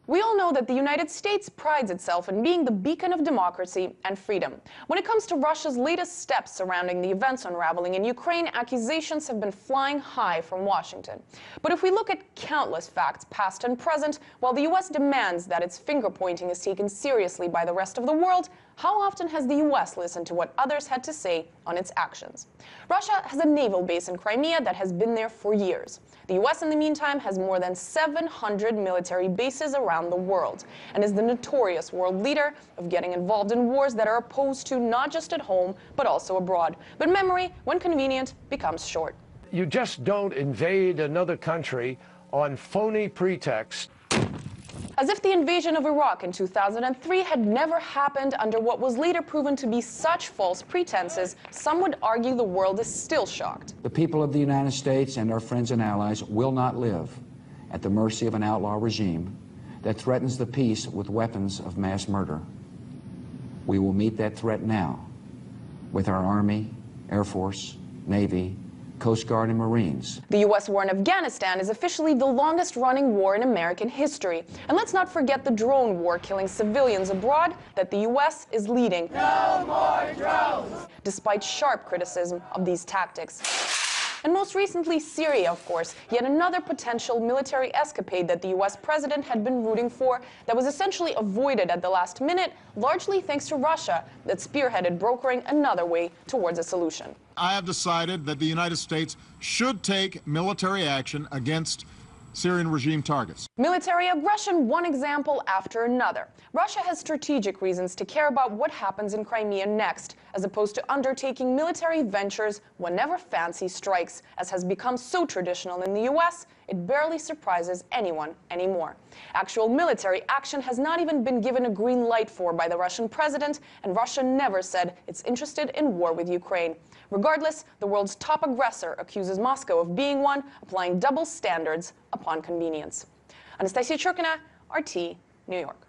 We all know that the United States prides itself in being the beacon of democracy and freedom. When it comes to Russia's latest steps surrounding the events unraveling in Ukraine, accusations have been flying high from Washington. But if we look at countless facts, past and present, while the U.S. demands that its finger-pointing is taken seriously by the rest of the world, how often has the U.S. listened to what others had to say on its actions? Russia has a naval base in Crimea that has been there for years. The U.S., in the meantime, has more than 700 military bases around the world and is the notorious world leader of getting involved in wars that are opposed to not just at home, but also abroad. But memory, when convenient, becomes short. You just don't invade another country on phony pretext. As if the invasion of Iraq in 2003 had never happened under what was later proven to be such false pretenses, some would argue the world is still shocked. The people of the United States and our friends and allies will not live at the mercy of an outlaw regime that threatens the peace with weapons of mass murder. We will meet that threat now with our Army, Air Force, Navy, Coast Guard, and Marines. The U.S. war in Afghanistan is officially the longest-running war in American history. And let's not forget the drone war killing civilians abroad that the U.S. is leading. No more drones! Despite sharp criticism of these tactics. And most recently, Syria, of course, yet another potential military escapade that the U.S. president had been rooting for that was essentially avoided at the last minute, largely thanks to Russia, that spearheaded brokering another way towards a solution. I have decided that the United States should take military action against Syrian regime targets. Military aggression, one example after another. Russia has strategic reasons to care about what happens in Crimea next, as opposed to undertaking military ventures whenever fancy strikes. As has become so traditional in the U.S., it barely surprises anyone anymore. Actual military action has not even been given a green light for by the Russian president, and Russia never said it's interested in war with Ukraine. Regardless, the world's top aggressor accuses Moscow of being one, applying double standards upon convenience. Anastasia Churkina, RT, New York.